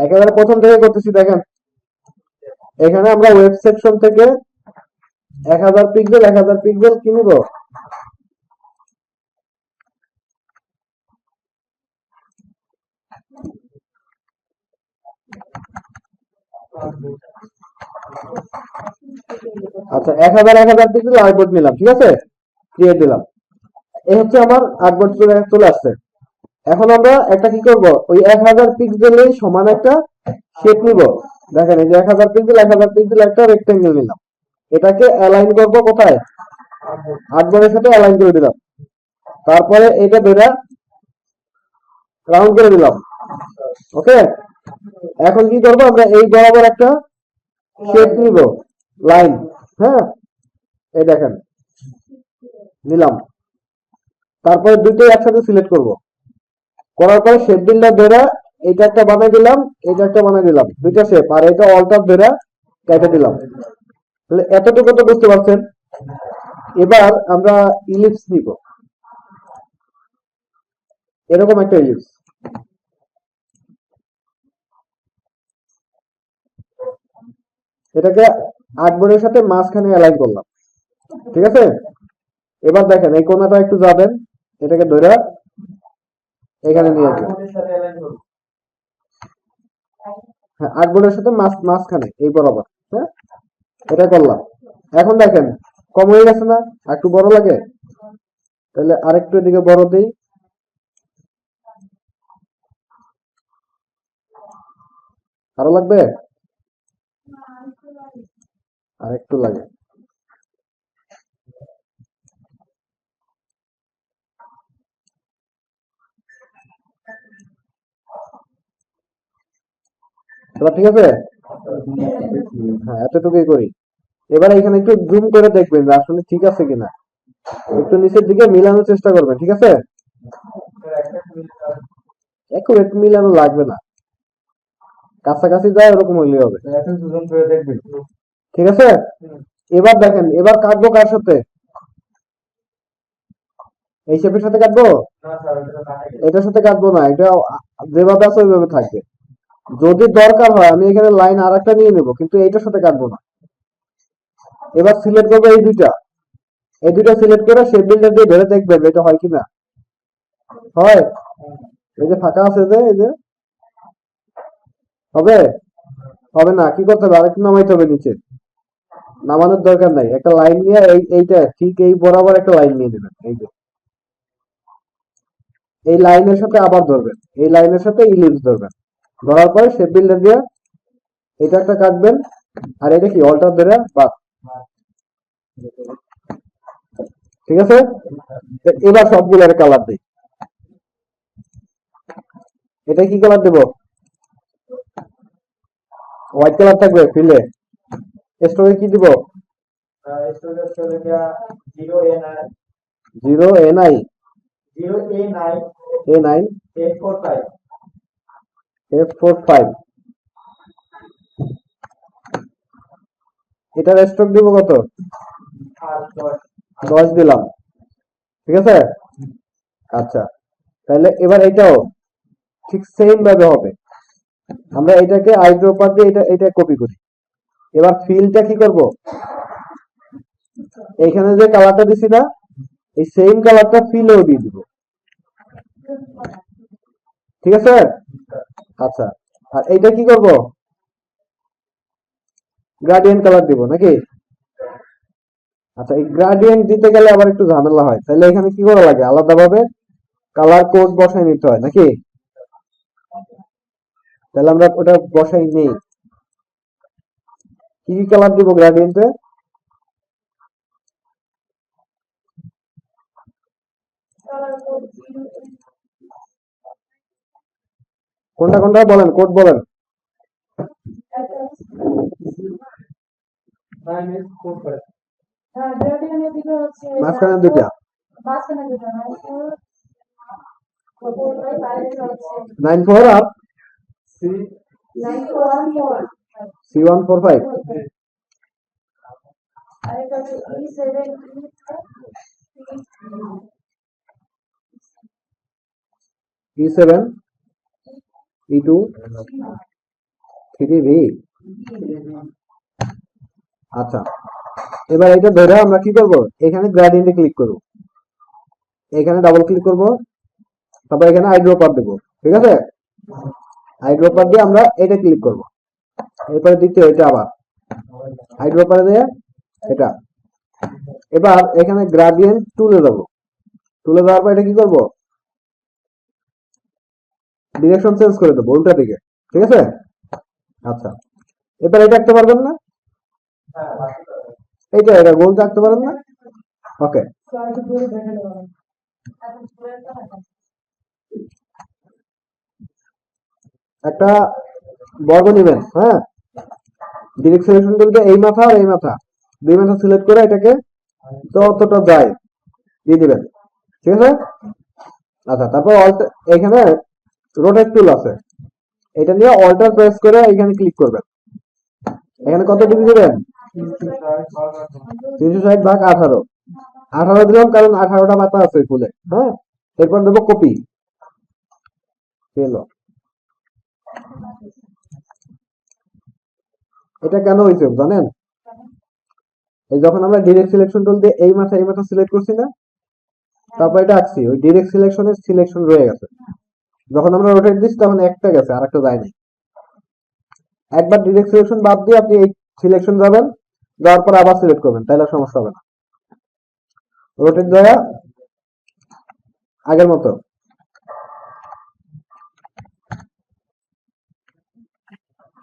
একেবারে প্রথম থেকে করতেছি, দেখেন এখানে আমরা ওয়েব সেকশন থেকে 1000 পিক্সেল 1000 পিক্সেল কি নিব, আচ্ছা 1000 আর্টবোর্ড নিলাম, ঠিক আছে, ক্রিয়েট দিলাম। এই হচ্ছে আমার আর্টবোর্ড চলে আসছে। এখন আমরা একটা কি করব, ওই 1000 পিক্সেলের সমান একটা শেপ নিব। দেখেন এই যে 1000 পিক্সেল একটা রেক্টেঙ্গেল নিলাম, এটাকে অ্যালাইন করব কোথায়, আর্টবোর্ডের সাথে অ্যালাইন করে দিলাম। তারপরে এটা ধরে রাউন্ড করে দিলাম। ওকে, এখন কি করব, আমরা এই বরাবর একটা শেপ নিব, লাইন। হ্যাঁ, এই দেখেন নিলাম। তারপরে দুটোই একসাথে সিলেক্ট করব, করার পরে শেপ বিল্ডার ধরে এটা একটা বানাই দিলাম, এটা একটা বানাই দিলাম, দুইটা শেপ, আর এটা অল্টার ধরে কেটে দিলাম। তাহলে এতটুকু তো বুঝতে পারছেন। এবার আমরা ইলিপস নিব, এরকম একটা ইলিপস, এটাকে আর্টবোর্ডের সাথে মাঝখানে অ্যালাইন করলাম, ঠিক আছে। এবার দেখেন এই কোণাটা একটু যাবেন, এটাকে ধরে এখানে নিয়ে আসবেন। হ্যাঁ, আর্টবোর্ডের সাথে মাঝখানে এই বরাবর। হ্যাঁ, এটা করলাম। এখন দেখেন কম হয়ে গেছে না, একটু বড় লাগে, তাহলে আরেকটু এদিকে বড় দিই। আরো লাগবে, আরেকটু লাগে। এবার ঠিক আছে, হ্যাঁ এতটুকুই করি। এবার এখানে একটু জুম করে দেখবেন যে আসলে ঠিক আছে কিনা, একটু নিচের দিকে মিলানোর চেষ্টা করবেন, ঠিক আছে। একুরেট মিলানো লাগবে না, কাছাকাছি যায় ওরকম হইলে হবে, ঠিক আছে। এবার দেখেন, এবার কাটবো কার সাথে, এই শেপের সাথে কাটবো, এটার সাথে কাটবো না, এটা যেভাবে আছে ওইভাবে থাকবে। যদি দরকার হয় আমি এখানে লাইন আর একটা নিয়ে নেবো, কিন্তু এইটার সাথে কাটবো না। এবার সিলেক্ট করবো এই দুইটা সিলেক্ট করে শেপ বিল্ডার দিয়ে ধরে দেখবেন এটা হয় কিনা। হয়, এই যে ফাঁকা আছে, যে এই যে হবে, হবে না, কি করতে হবে, আরেকটু নামাইতে হবে নিচে। নামানোর দরকার নাই, একটা লাইন নিয়ে এইটা ঠিক এই বরাবর একটা লাইন নিয়ে নেবেন, এই যে এই লাইনের সাথে আবার ধরবেন, এই লাইনের সাথে ইলিপস ধরবেন, ধরার পরে শেপ বিল্ডার দিয়ে এটা একটা কাটবেন, আর এটা কি অল্টার ধরে বাস, ঠিক আছে। এবার সবগুলোর কালার দিই, এটা কি কালার দেবো, হোয়াইট কালার থাকবে ফিলে। স্টোরে কি দিব, 0 এনআই, এ9 F45, এটার স্ট্রোক দিব কত, 10 দিলাম, ঠিক আছে। আচ্ছা, তাহলে এবার এটাও ঠিক সেম ভাবে হবে। আমরা এটাকে আইড্রপার দিয়ে এটা কপি করি। এবার ফিলটা কি করব, এখানে যে কালারটা দিছি না, এই সেম কালারটা ফিলেও দিয়ে দিব, ঠিক আছে। আচ্ছা, আর এইটা কি করব, গ্রাডিয়েন্ট কালার দিব নাকি। আচ্ছা, এই গ্রাডিয়েন্ট দিতে গেলে আবার একটু ঝামেলা হয়, তাহলে এখানে কি করা লাগে, আলাদাভাবে কালার কোড বসাই নিতে হয় নাকি। তাহলে আমরা ওটা বসাই নেই, কি কি কালার দিব গ্রাডিয়েন্টে, কোনটা কোনটা বলেন, কোড বলেন। মাঝখানে দুইটা, 94 আর C145, E7 E2 3V। আচ্ছা, এবার এটা ধরে আমরা কি করব, এখানে গ্রেডিয়েন্টে ক্লিক করব, এখানে ডাবল ক্লিক করব, তারপর এখানে আইড্রপার দেব। ঠিক আছে, আইড্রপার দিয়ে আমরা এটা ক্লিক করব, এরপরে দ্বিতীয় এটা আবার আইড্রপার দিয়ে এটা। এবার এখানে গ্রেডিয়েন্ট তুলে দেবো, তুলে দেওয়ার পর এটা কি করব, ডিরেকশন চেঞ্জ করে দেবো উল্টা দিকে। ঠিক আছে, আচ্ছা, এবার এটা আঁকতে পারবেন না, এটা গোলটা আঁকতে পারেন না। ওকে, একটা বর্গ নেবেন। হ্যাঁ, ডিরেক্ট সিলেকশন বলতে এই মাথা আর এই মাথা, দুই মাথা সিলেক্ট করে এটাকে যতটা যায় দিয়ে দিবেন। ঠিক আছে, আচ্ছা, তারপর এখানে রোটেট টুল আছে, এটা নিয়ে অল্টার প্রেস করে এখানে ক্লিক করবেন। এখানে কত ডিগ্রি দিবেন, 360/18। 18 দিলাম কারণ 18টা পাতা আছে ফুলে। হ্যাঁ, এরপর দেবো কপি। এটা কেন হয়েছে জানেন, এই যখন আমরা ডিরেক্ট সিলেকশন টুল দিয়ে এই মাথা সিলেক্ট করছি না, তারপর এটা আঁকছি, ওই ডিরেক্ট সিলেকশনের সিলেকশন রয়ে গেছে। যখন আমরা রোটেট দিচ্ছি তখন একটা গেছে আর একটা যায়নি। একবার ডিরেক্ট সিলেকশন বাদ দিয়ে আপনি এই সিলেকশন যাবেন, যাওয়ার পর আবার সিলেক্ট করবেন, তাহলে সমস্যা হবে না। রোটেট দেওয়া আগের মতো।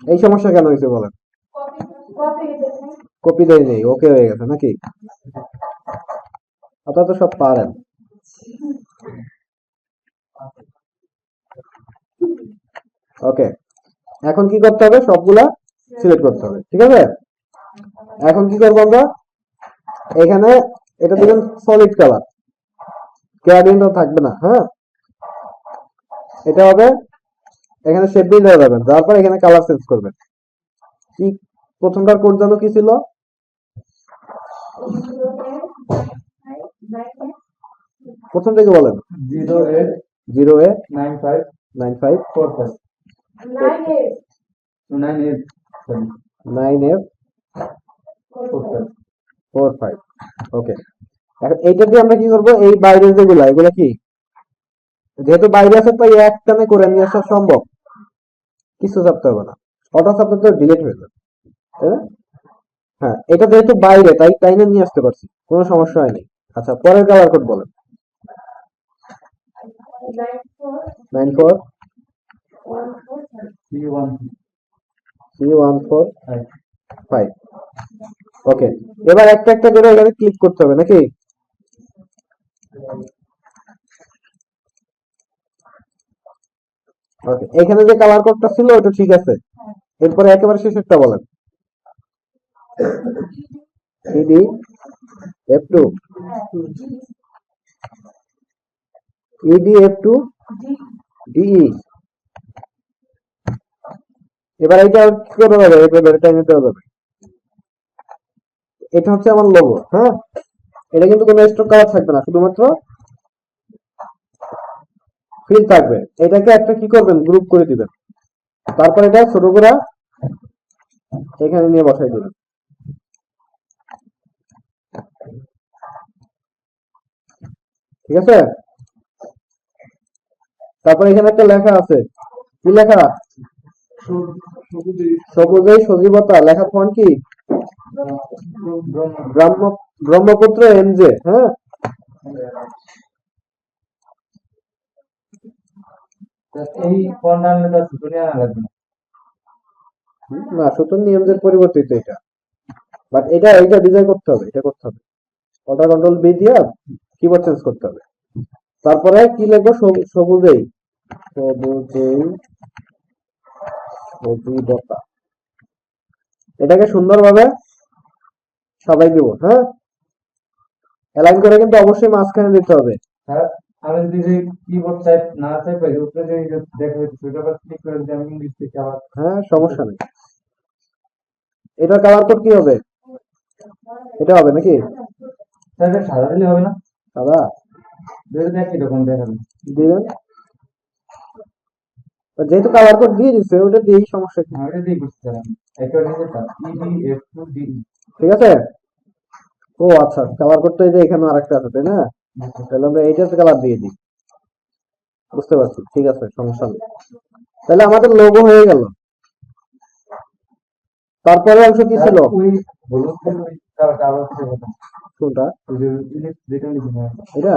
এই সমস্যা কেন হয়েছে বলেন, কপি দেয় নেই, ওকে হয়ে গেছে নাকি? আপনারা তো সব পারেন। ওকে, এখন কি করতে হবে, সবগুলা সিলেক্ট করতে হবে। ঠিক আছে, এখন কি করবো আমরা, এখানে এটা দিবেন সলিড কালার, গ্রেডিয়েন্টও থাকবে না। হ্যাঁ, এটা হবে, এখানে শেপ বিল্ডার যাবেন, যাওয়ার পর এখানে কালার চেঞ্জ করবেন। কি প্রথমটার কোড জানো কি ছিল, প্রথমটাকে বলেন। 0A95 9F45। ওকে, এখন এইটা দিয়ে আমরা কি করবো, এই বাইরের যেগুলা এগুলা কি, যেহেতু বাইরে আছে তাই এক টানে করে নিয়ে আসা সম্ভব, কিছু চাপতে হবে না, অটো চাপতে তো ডিলিট হয়ে যাবে। হ্যাঁ, এটা যেহেতু বাইরে তাই টাইনে নিয়ে আসতে পারছি, কোনো সমস্যা হয়নি। আচ্ছা, পরের কালার কোড বলেন। 94C145। ওকে, এবার একটা একটা করে এখানে ক্লিক করতে হবে নাকি? ওকে, এখানে যে কালার কোডটা ছিল ওটা ঠিক আছে, এরপরে একেবারে শেষেরটা বলেন। CD F2 ED F2 DE। এবার এটা কি করা যাবে, এটা বেরটা নিতে হবে। এটা হচ্ছে আমার লোগো। হ্যাঁ, এটা কিন্তু কোনো স্টক কালার থাকবে না, শুধুমাত্র ফিল থাকবে। এটাকে একটা কি করবেন, গ্রুপ করে দিবেন, তারপর এটা ছোট করে এখানে নিয়ে বসাই দিবেন। ঠিক আছে, তারপর এখানে একটা লেখা আছে, কি লেখা, সবুজেই সজীবতা, লেখা ফন্ট কি, ব্রহ্মপুত্র এমজে। হ্যাঁ, এই ফন্ট আনলে তো সুতো নিয়ে আনা লাগবে না, সুতোর নিয়মদের পরিবর্তিত এটা, বাট এটা ডিজাইন করতে হবে, এটা করতে হবে, অল্টার কন্ট্রোল বি দিয়ে কিবোর্ড চেঞ্জ করতে হবে। তারপরে কি লিখবো, সবুজেই সজীবতা, এটাকে সুন্দরভাবে সবাই দিব। হ্যাঁ, অ্যালাইন করে কিন্তু অবশ্যই মাঝখানে দিতে হবে। হ্যাঁ, আমি যদি কিবোর্ড টাইপ না টাইপ পাই উপরে যে দেখা যাচ্ছে ওটা আবার ক্লিক করে যদি আমি ইংলিশ থেকে আবার, হ্যাঁ, সমস্যা নেই। এটার কালার কোড কি হবে, এটা হবে নাকি, তাহলে সাদা দিলে হবে না, সাদা দেখি তখন দেখাবেন দিবেন। যেহেতু কালার কোড দিয়ে দিচ্ছে ওটা দিয়েই সমস্যা কি, আমি এটা দিয়ে করতে পারলাম একটা নিচেটা EDF2D ঠিক আছে। ও আচ্ছা, কালার কোডটা এই যে এখানে আরেকটা আছে তাই না, তাহলে আমরা এইটাতে কালার দিয়ে দিই। বুঝতে পারছি, ঠিক আছে, সমস্যা নেই। তাহলে আমাদের লোগো হয়ে গেল। তারপরে অংশ কি ছিল? ওই হলুদ ওই কালারটা আবার কিছু কথা কোনটা? ওই যে যেটা লিখে এটা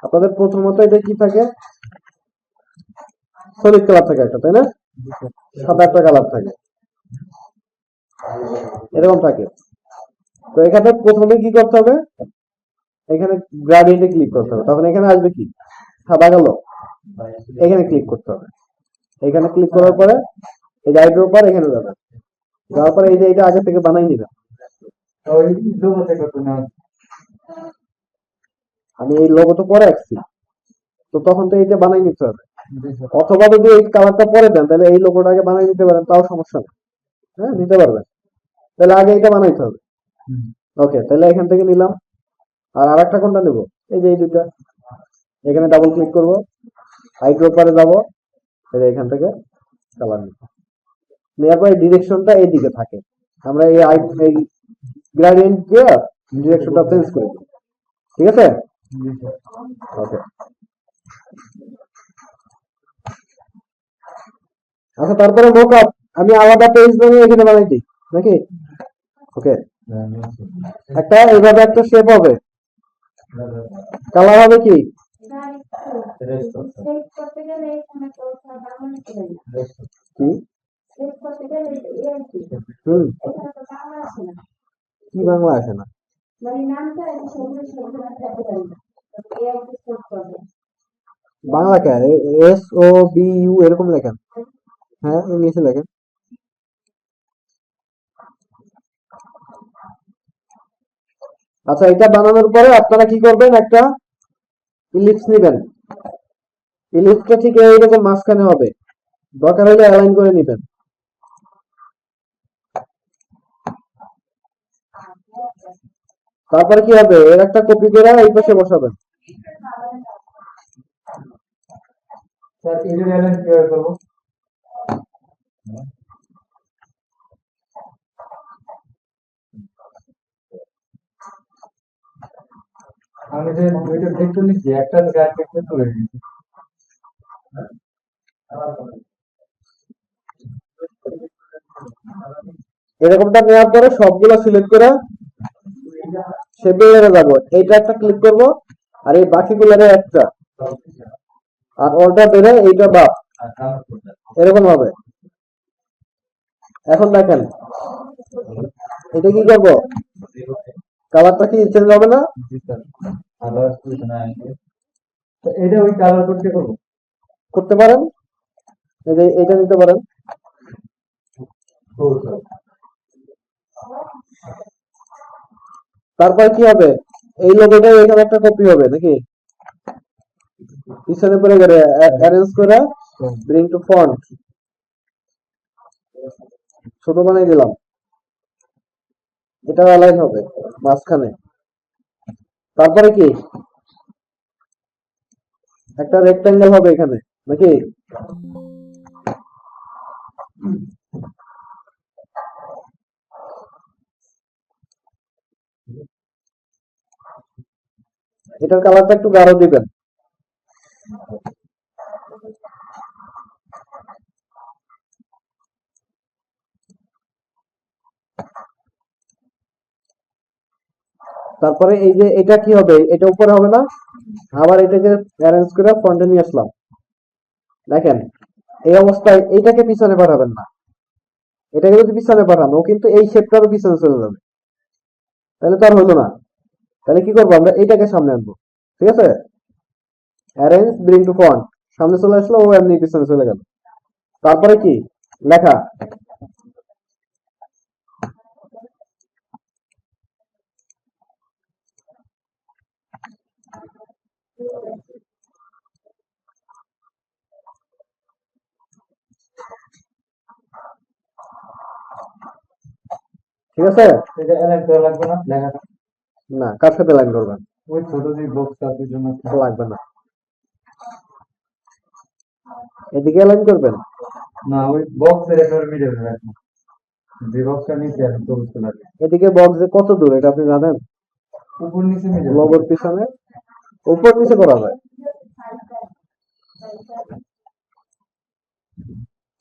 আপনাদের প্রথমত এটা কি থাকে, সলিড কালার থাকে একটা তাই না, সাদা একটা কালার থাকে, এরকম থাকে। তো এখানে প্রথমে কি করতে হবে, এখানে গ্রাডিয়েন্টে ক্লিক করতে হবে, তখন এখানে আসবে কি সাদা কালো, এখানে ক্লিক করতে হবে। এখানে ক্লিক করার পরে এই যে আইড্রপার এখানে যাবে, যাওয়ার পরে এই যে এটা আগে থেকে বানাই নিবে। ওই লোগো থেকে করতে না আমি এই লোগো তো পরে আঁকছি, তো তখন তো এইটা বানাই নিতে হবে। অথবা যদি এই কালারটা পরে দেন তাহলে এই লোগোটাকে বানাই নিতে পারেন, তাও সমস্যা নেই, হ্যাঁ নিতে পারবেন। তাহলে আগে এটা বানাইতে হবে। ওকে, তাহলে এখান থেকে নিলাম। আর আরেকটা কোনটা নেব, এই যে এই দুইটা, এখানে ডাবল ক্লিক করব, আইড্রপারে যাব, এখান থেকে কালার নিব। নেওয়ার পরে ডিরেকশনটা এইদিকে থাকে, আমরা এই গ্রেডিয়েন্ট দিয়ে ডিরেকশনটা চেঞ্জ করে দিই, ঠিক আছে। ওকে, আচ্ছা তারপরে মোকআপ আমি আলাদা পেজ বানিয়ে এখানে বানাই দিই নাকি। ওকে, একটা এইভাবে একটা শেপ হবে, কালার হবে কি, কি হুম কি বাংলা আসে না, বাংলা কে SOBU এরকম লেখেন, হ্যাঁ ইংলিশে লেখেন। আচ্ছা, এটা বানানোর পরে আপনারা কি করবেন, একটা ইলিপস নেবেন, ইলিপসটা ঠিক এইরকম মাঝখানে হবে, দরকার হলে অ্যালাইন করে নেবেন। তারপরে কি হবে, এর একটা কপি করে এই পাশে বসাবেন। স্যার এই যে ব্যালেন্স কিভাবে করবো আমি যে দুইটা ভেক্টর নিচ্ছি একটা থেকে আরেকটা ভেক্টর তুলে নিচ্ছি এরকমটা নেওয়ার পরে সবগুলো সিলেক্ট করে শেপে যাবো, এইটা একটা ক্লিক করব, আর এই বাকিগুলোরে একটা, আর অল্টা ধরে এইটা বাপ, এরকম হবে। এখন দেখেন এটা কি করব, কালারটা কি চেঞ্জ হবে না, তো এটা ওই কালার করতে করবো করতে পারেন, এই যে এইটা নিতে পারেন। তারপর কি হবে, এই লোগোটা এখানে একটা কপি হবে নাকি, পিছনে পরে গেলে অ্যারেঞ্জ করে ব্রিং টু ফন্ট ছোট বানাই দিলাম, এটা অ্যালাইন হবে মাঝখানে। তারপরে কি একটা রেক্টাঙ্গেল হবে এখানে নাকি, এটার কালারটা একটু গাঢ় দিবেন। তারপরে এই যে এটা কি হবে, এটা উপরে হবে না, আবার এটাকে অ্যারেঞ্জ করে ফ্রন্টে নিয়ে আসলাম। দেখেন এই অবস্থায় এইটাকে পিছনে পাঠাবেন না, এটাকে যদি পিছনে পাঠান ও কিন্তু এই শেপটারও পিছনে চলে যাবে, তাহলে তো আর হলো না। তাহলে কি করবো, আমরা এইটাকে সামনে আনবো, ঠিক আছে, অ্যারেঞ্জ ব্রিং টু ফ্রন্ট, সামনে চলে আসলো, ও এমনি পিছনে চলে গেল। তারপরে কি লেখা, ঠিক আছে। এটা অ্যালাইন করা লাগবে না লেখাটা না, কার সাথে লাইন করবেন, ওই ছোট যে বক্স আছে জন্য লাগবে না। এদিকে অ্যালাইন করবেন। না ওই বক্সের একেবারে মিডলে রাখুন, যে বক্সটা নিচে আছে তো বুঝতে লাগে এদিকে বক্সে কত দূর এটা আপনি জানেন? উপর নিচে মিডল লোগোর পিছনে উপর নিচে করা যায়।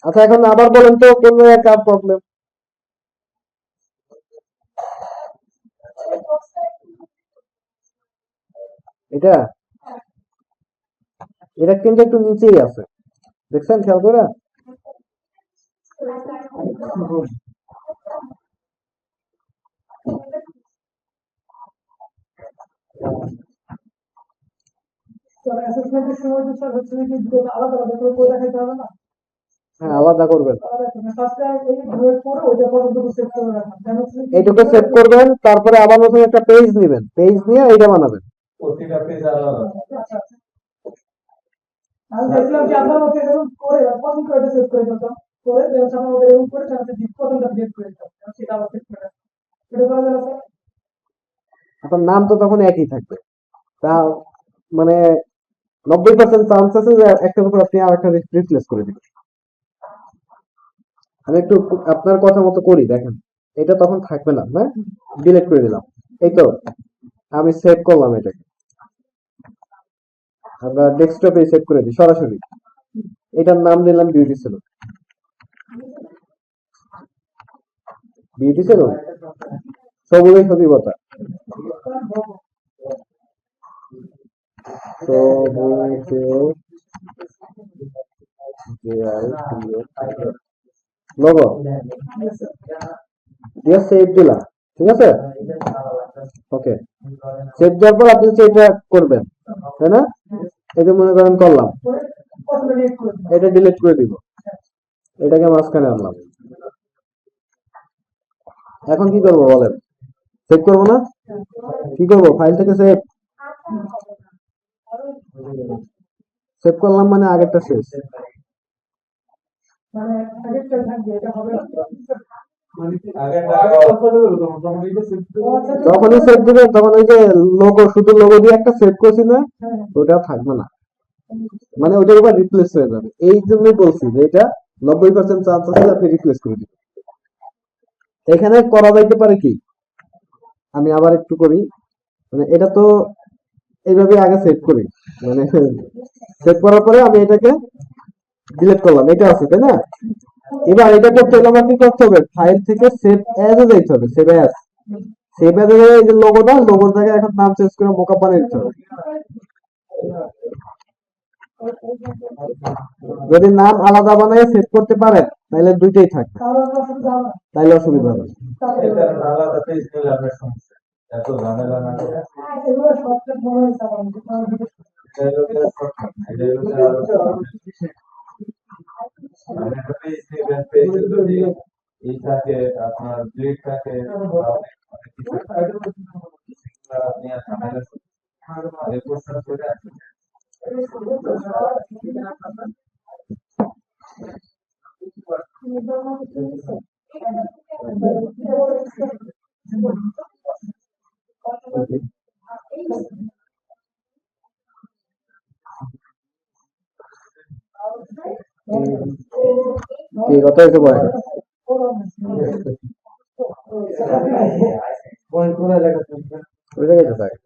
আচ্ছা এখন আবার বলেন তো কোন জায়গায় কার প্রবলেম? এটা এটা কিন্তু একটু নিচেই আছে, দেখছেন খেয়াল করে? অ্যাসেসমেন্টের সময় তো স্যার হচ্ছে কি দুটো আলাদা আলাদা করে করে দেখাইতে হবে না? হ্যাঁ আলাদা করবেন। ফার্স্টে এই গ্রেড করে ওইটা পর্যন্ত সেভ করে রাখবেন, কেন হচ্ছে কি এইটুকু সেভ করবেন, তারপরে আবার নতুন একটা পেজ নেবেন, পেজ নিয়ে এইটা বানাবেন। প্রতিটা পেজ আলাদা। আচ্ছা আচ্ছা। আমি দেখলাম যে আপনার মধ্যে এরকম করে প্রথম করে সেভ করে দিতাম, করে দেন আমার মধ্যে এরকম করে তারপরে ডিপ প্রথমটা ডিলিট করে দিতাম, সেটা আবার সেভ করে রাখতাম। এটা করা যাবে স্যার? এখন নাম তো তখন একই থাকবে, তা মানে 90% চান্স আছে যে একটার উপর আপনি আর একটা রিপ্লেস করে দিবেন। আমি একটু আপনার কথা মতো করি, দেখেন এটা তখন থাকবে না, হ্যাঁ ডিলিট করে দিলাম। এই তো আমি সেভ করলাম এটাকে, আমরা ডেস্কটপে সেভ করে দিই সরাসরি। এটার নাম দিলাম বিউটি সেলুন। বিউটি সেলুন সবুজই সজীবতা। লোগো দিয়ে সেভ দিলাম, ঠিক আছে? ওকে, সেভ দেওয়ার পর আপনি সেটা করবেন, তাই না? এই যে মনে করেন করলাম, করে প্রথমটা ডিলিট করে দিলাম। এটা ডিলিট করে দিব, এটাকে মাঝখানে আনলাম। এখন কি করবো বলেন? সেভ করবো না? কি করবো? ফাইল থেকে সেভ, সেভ করলাম মানে আগেরটা শেষ। মানে আগেরটা থাকবে, এটা হবে না। আগে টাকা অফার হলো তখন এটা সেভ যখনই সেভ দিবেন তখন ওই যে লোগো, শুধু লোগো দিয়ে একটা সেভ করছি না, হ্যাঁ ওটা থাকবে না, মানে ওটার উপর রিপ্লেস হয়ে যাবে। এই জন্যই বলছি যে এটা 90% চান্স আছে যে আপনি রিপ্লেস করে দিবেন। এখানে করা যাইতে পারে কি, আমি আবার একটু করি, মানে এটা তো এইভাবে আগে সেভ করি, মানে সেভ করার পরে আমি এটাকে ডিলিট করলাম, এটা আছে তাই না? এবার এটা করতে হলে আমার কি করতে হবে? ফাইল থেকে সেভ অ্যাজ এ যাইতে হবে, save as. Save as a এই যে লোগোটা, লোগোর জায়গায় এখন নাম চেঞ্জ করে মোকআপ বানিয়ে দিতে হবে। যদি নাম আলাদা বানায় সেভ করতে পারেন তাহলে দুইটাই থাকবে, তাহলে আমরা অসুবিধা হবে না। তাহলে অসুবিধা হবে না। এটা আলাদা পেজ নিলে আপনার সমস্যা, এত ঝামেলা না করে এগুলো শর্টকাট মনে হয়েছে আমার মধ্যে, কারণ এটা হলো শর্টকাট, এটা হলো আরো মানে একটা পেজ নেবেন, পেজে যদি এই থাকে আপনার ডেট থাকে অনেক কিছু আপনি আর ঝামেলা আগে প্রশ্ন করে আসবেন। কি কথা হয়েছে বলেন? পয়েন্ট করে দেখাচ্ছেন ওই জায়গায় থাকে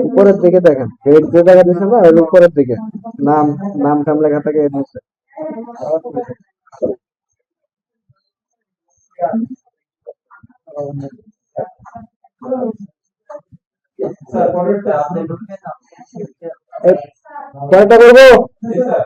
উপরের দিকে দেখেন, পেজ যে জায়গা দিচ্ছে না ওই উপরের দিকে নাম, নাম টাম লেখা থাকে এই দিচ্ছে। স্যার পরেরটা আপনি এই কয়টা করবো? জি স্যার